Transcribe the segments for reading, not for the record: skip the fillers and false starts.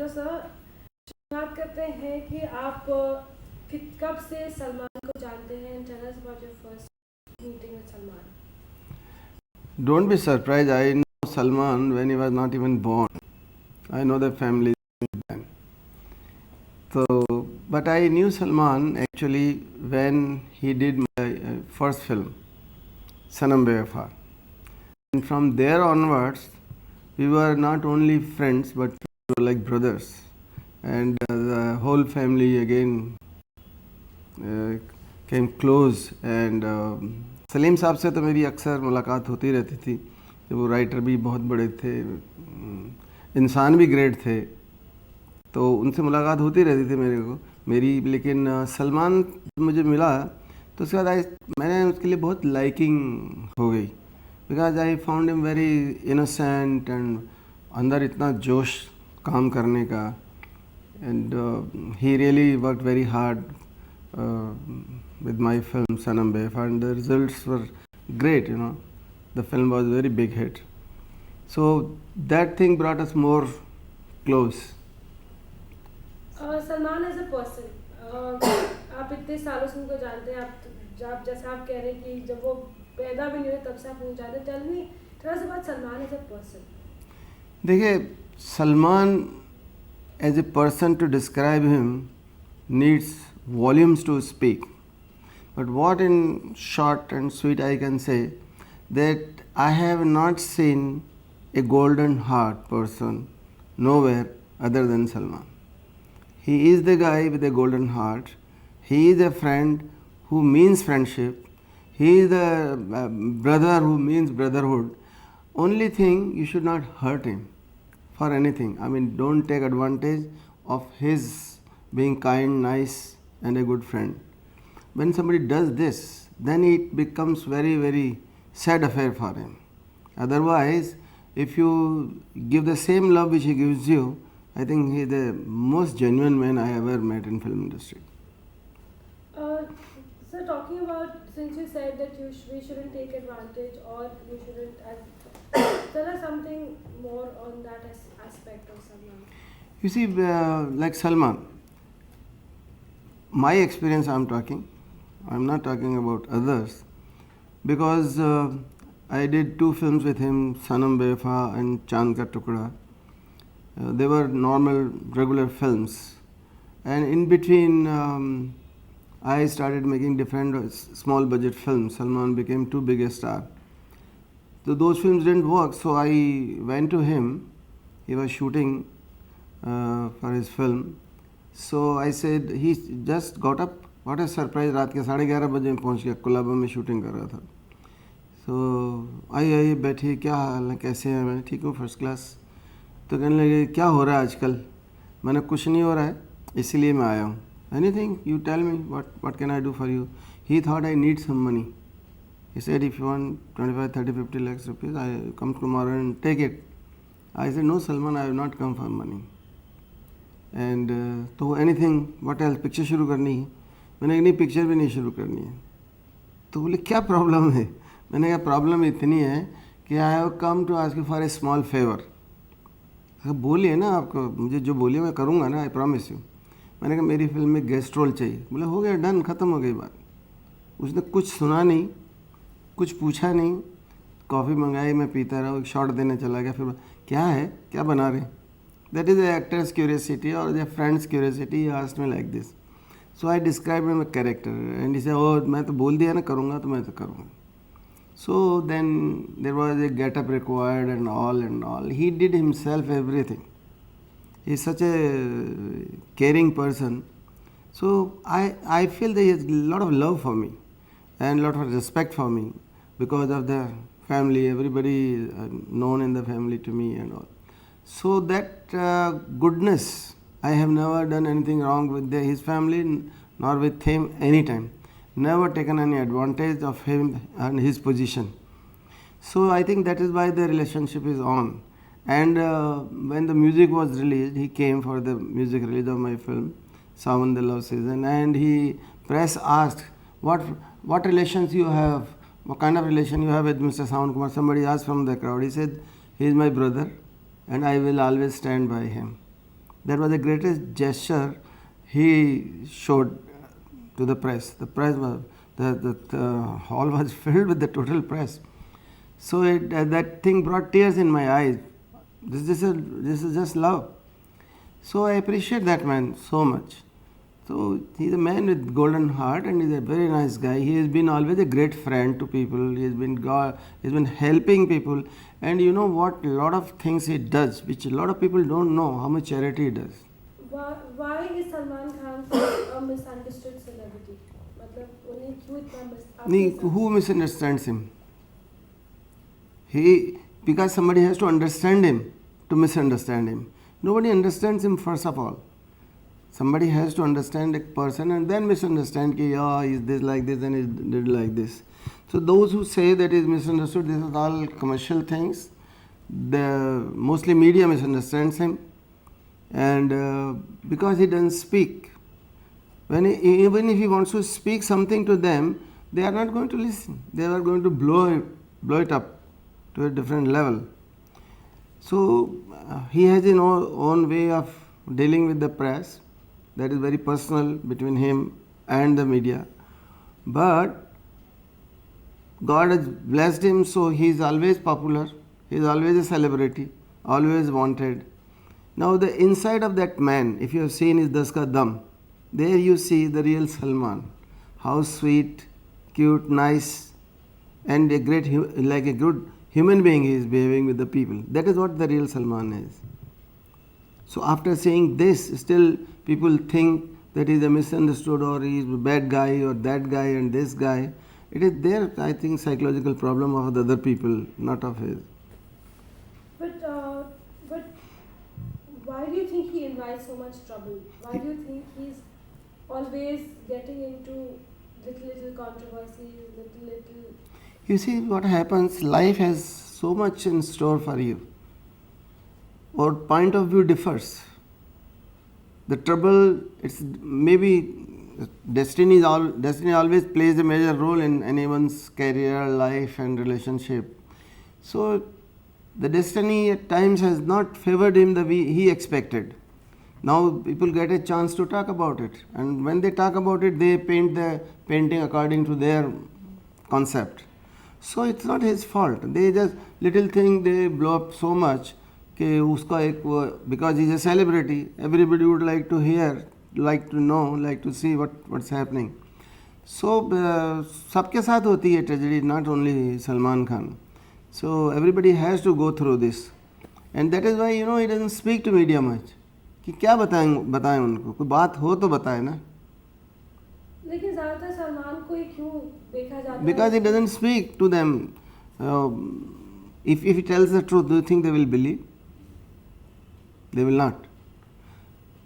Hello sir, बात करते हैं कि आप कब से सलमान को जानते हैं? Tell us about your first meeting with Salman. Don't be surprised, I know Salman when he was not even born. I know the family then. So, but I knew Salman actually when he did my first film, Sanam Bewafa. And from there onwards, we were not only friends but we were like brothers. And the whole family again came close. And Salim साहब से तो मेरी अक्सर मुलाकात होती रहती थी। वो राइटर भी बहुत बड़े थे, इंसान भी ग्रेट थे, तो उनसे मुलाकात होती रहती थी मेरी। लेकिन सलमान मुझे मिला तो उसके बाद मैंने उसके लिए बहुत लाइकिंग हो गई, because I found him very innocent and अंदर इतना जोश काम करने का। And he really work very hard with my film Sanam Bewafa, and the results were great. The film was a very big hit. So that thing brought us more close. Salman as a person, आप इतने सालों से उनको जानते हैं, आप जैसा आप कह रहे हैं कि जब वो पैदा भी नहीं हुए तब से आप उनको जानते हैं। Tell us about Salman as a person. देखिए, Salman as a person, to describe him needs volumes to speak. But what in short and sweet I can say, that I have not seen a golden heart person nowhere other than Salman. He is the guy with a golden heart. He is a friend who means friendship. He is the brother who means brotherhood. Only thing, you should not hurt him for anything. I mean, don't take advantage of his being kind, nice and a good friend. When somebody does this, then it becomes very, very sad affair for him. Otherwise, if you give the same love which he gives you, I think he is the most genuine man I ever met in film industry. So talking about, since you said that we shouldn't take advantage or you shouldn't, tell us something more on that aspect of Salman. You see, like Salman, my experience I am talking, I am not talking about others, because I did 2 films with him, Sanam Bewafa and Chand Ka Tukda. They were normal, regular films, and in between I started making different small budget films. Salman became too big a star. So those films didn't work, so I went to him. He was shooting for his film. So I said, he just got up. What a surprise! रात के 11:30 बजे में पहुंच गया, कोलाबा में shooting कर रहा था। So आइए बैठिए, क्या हाल है, कैसे हैं? मैं ठीक हूँ, फर्स्ट क्लास। तो कहने लगे, क्या हो रहा है आजकल? मैंने कुछ नहीं हो रहा है, इसीलिए मैं आया हूँ। Anything, you tell me, what can I do for you? He thought I need some money. He said, if you want 25, 30, 50 lakhs rupees, I come tomorrow and take it. I said, no Salman, I have not come for money. And तो anything, what else, picture शुरू करनी है? मैंने कहा नहीं, picture भी नहीं शुरू करनी है। तो बोले, क्या प्रॉब्लम है? मैंने कहा प्रॉब्लम इतनी है कि I have come to ask you for a small favour. बोलिए ना, आपको मुझे जो बोलिए मैं करूँगा ना, आई प्रॉमिस यू। मैंने कहा मेरी फिल्म में गेस्ट रोल चाहिए। बोले हो गया, डन, ख़त्म हो गई बात। उसने कुछ सुना नहीं, कुछ पूछा नहीं, कॉफ़ी मंगाई, मैं पीता रहा, एक शॉट देने चला गया। फिर क्या है, क्या बना रहे? That is the actor's curiosity और the friend's curiosity. He asked me like this, so I describe my character and he said, oh मैं तो बोल दिया ना करूँगा, तो मैं तो करूँगा। So then there was a get-up required and all. He did himself everything. He is such a caring person. So I feel there is a lot of love for me and a lot of respect for me because of the family, everybody known in the family to me and all. So that goodness, I have never done anything wrong with his family nor with him anytime. Never taken any advantage of him and his position. So I think that is why the relationship is on. And when the music was released, he came for the music release of my film, Sawan the Love Season, and he press asked, what relations you have, what kind of relation you have with Mr. Sawan Kumar? Somebody asked from the crowd. He said, he is my brother and I will always stand by him. That was the greatest gesture he showed to the press. The press was, the hall was filled with the total press. So that thing brought tears in my eyes. This is just love. So I appreciate that man so much. So he's a man with golden heart and he's a very nice guy. He has been always a great friend to people. He's been helping people. And you know what? A lot of things he does, which a lot of people don't know how much charity he does. Why is Salman Khan a misunderstood celebrity? मतलब उन्हें क्यों इतना नहीं, who misunderstands him? Because somebody has to understand him to misunderstand him. Nobody understands him first of all. Somebody has to understand a person and then misunderstand कि is this like this and he did like this. So those who say that is misunderstood, this is all commercial things. Mostly media misunderstands him, and because he doesn't speak. Even if he wants to speak something to them, they are not going to listen. They are going to blow it up to a different level. So he has his own way of dealing with the press. That is very personal between him and the media. But God has blessed him, so he is always popular. He is always a celebrity, always wanted. Now the inside of that man, if you have seen his Das Ka Dam, there you see the real Salman. How sweet, cute, nice, and like a good human being he is behaving with the people. That is what the real Salman is. So after saying this, still people think that he is a misunderstood or he is a bad guy or that guy and this guy. It is their, I think, psychological problem of the other people, not of his. But why do you think he invites so much trouble? Why do you think he's always getting into little controversies, little... You see what happens, life has so much in store for you. Our point of view differs. The trouble, it's maybe destiny always plays a major role in anyone's career, life and relationship. So the destiny at times has not favored him the way he expected. Now people get a chance to talk about it, and when they talk about it, they paint the painting according to their concept. So it's not his fault. They just little thing they blow up so much कि उसका एक, because he's a celebrity, everybody would like to hear, like to know, like to see what's happening. So सबके साथ होती है tragedy, not only Salman Khan. So everybody has to go through this, and that is why he doesn't speak to media much. कि क्या बताएं उनको, कोई बात हो तो बताए ना. लेकिन ज़्यादातर सलमान को ही क्यों देखा जाता है? Because he doesn't speak to them. If he tells the truth, do you think they will believe? They will not.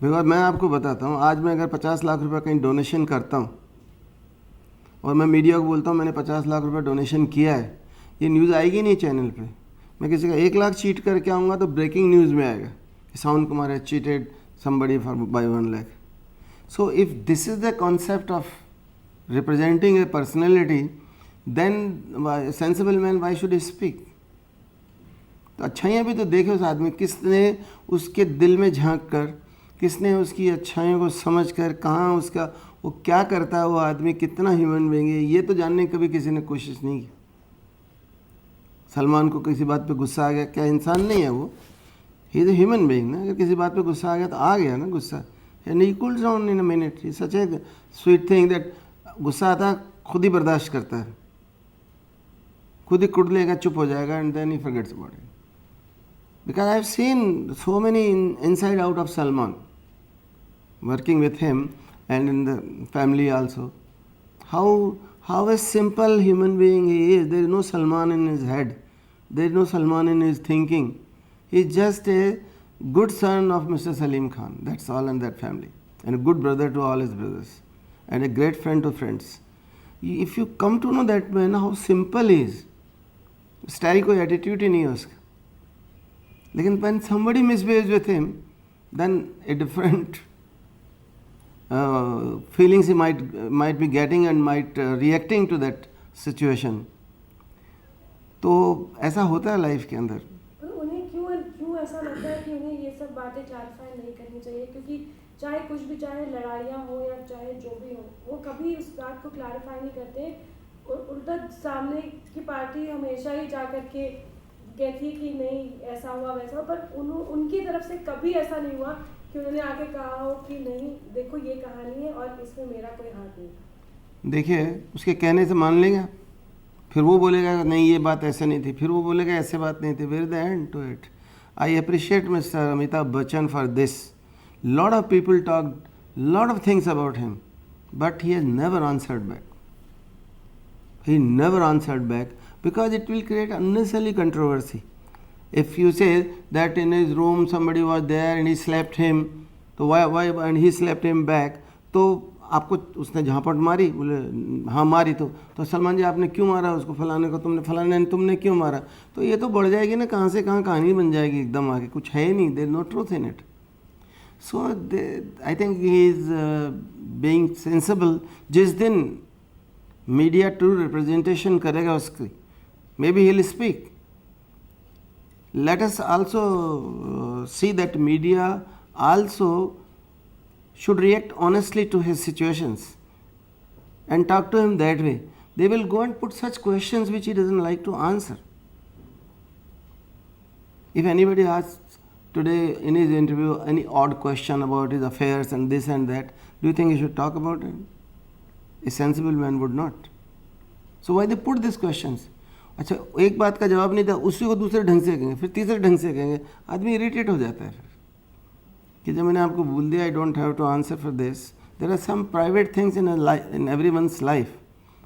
Because मैं आपको बताता हूँ, आज मैं अगर 50 लाख रुपए कहीं डोनेशन करता हूँ और मैं मीडिया को बोलता हूँ मैंने 50 लाख रुपए डोनेशन किया है, ये न्यूज़ आएगी नहीं चैनल पे. मैं किसी का 1 लाख चीट करके आऊँगा तो ब्रेकिंग न्यूज़ में आएगा कि sound Kumar has cheated somebody by 1 lakh. So if this is the concept of representing a personality, then a sensible man, why should he speak? तो अच्छाइयाँ भी तो देखे उस आदमी, किसने उसके दिल में झांक कर, किसने उसकी अच्छाइयों को समझ कर, कहाँ उसका वो क्या करता है, वो आदमी कितना ह्यूमन बीइंग है, ये तो जानने की कभी किसी ने कोशिश नहीं की. सलमान को किसी बात पे गुस्सा आ गया, क्या इंसान नहीं है वो? He is a human being ना. अगर किसी बात पे गुस्सा आ गया तो आ गया ना गुस्सा, and he cools down in a minute. He such A sweet thing that गुस्सा आता खुद ही बर्दाश्त करता है, खुद ही कुट लेगा, चुप हो जाएगा, and then he forgets about it. Because I have seen so many inside out of Salman, working with him and in the family also. How a simple human being he is. There is no Salman in his head. There is no Salman in his thinking. He is just a good son of Mr. Salim Khan. That's all in that family. And a good brother to all his brothers. And a great friend to friends. If you come to know that man, how simple he is. Style कोई attitude ही नहीं है उसका. लेकिन when somebody misbehaves with him, then a different feelings he might be getting and might reacting to that situation. तो ऐसा होता है life के अंदर. उन्हें क्यों ऐसा लगता है कि उन्हें ये सब बातें क्लैरिफाई नहीं करनी चाहिए, क्योंकि चाहे कुछ भी, चाहे लड़ाइयाँ हो या चाहे जो भी हो, वो कभी उस बात को क्लैरिफाई नहीं करते। उल्टा सामने की पार्टी हमेशा ही जा कर के कहती है कि नहीं ऐसा हुआ वैसा हुआ, पर उनकी तरफ से कभी ऐसा नहीं हुआ कि उन्होंने आके कहा हो कि नहीं देखो ये कहानी है और इसमें मेरा कोई हाथ नहीं। देखिए, उसके कहने से मान लेगा, फिर वो बोलेगा नहीं ये बात ऐसे नहीं थी, फिर वो बोलेगा ऐसे बात नहीं थी। Where the end to it? I appreciate mister Amitabh Bachchan for this. Lot of people talked lot of things about him, but he has never answered back. He never answered back because it will create unnecessary controversy. If you say that in his room somebody was there and he slapped him, तो why and he slapped him back, तो आपको उसने झापट मारी, बोले हाँ मारी, तो सलमान जी आपने क्यों मारा उसको, फलाने को तुमने, फलाने ने तुमने क्यों मारा, तो ये तो बढ़ जाएगी ना, कहाँ से कहाँ कहानी बन जाएगी एकदम आगे, कुछ है ही नहीं, there no truth in it. So I think he is being sensible. जिस दिन मीडिया ट्रू रिप्रेजेंटेशन करेगा उसकी, maybe he'll speak. Let us also see that media also should react honestly to his situations and talk to him that way. They will go and put such questions which he doesn't like to answer. If anybody asks today in his interview any odd question about his affairs and this and that, do you think he should talk about it? A sensible man would not. So why they put these questions? अच्छा, एक बात का जवाब नहीं था, उसी को दूसरे ढंग से कहेंगे, फिर तीसरे ढंग से कहेंगे, आदमी इरिटेट हो जाता है फिर कि जब मैंने आपको बोल दिया I don't have to answer for this. There are some private things in everyone's life.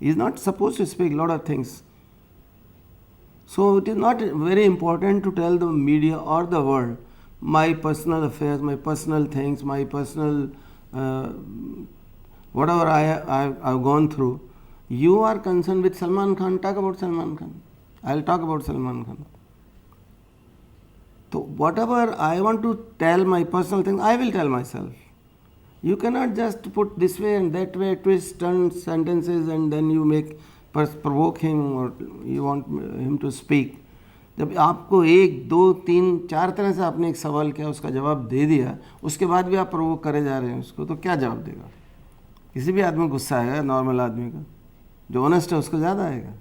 He is not supposed to speak lot of things. So it is not very important to tell the media or the world my personal affairs, my personal things, my personal whatever I've gone through. You are concerned with Salman Khan, talk about Salman Khan. I'll talk about Salman Khan. So whatever I want to tell my personal things, I will tell myself. You cannot just put this way and that way, twist, turn sentences and then you make provoke him or you want him to speak. जब आपको 1, 2, 3, 4 तरह से आपने एक सवाल किया, उसका जवाब दे दिया, उसके बाद भी आप प्रोवोक करे जा रहे हैं उसको, तो क्या जवाब देगा? किसी भी आदमी को गुस्सा आएगा, नॉर्मल आदमी का, जो ऑनेस्ट है उसको ज़्यादा आएगा.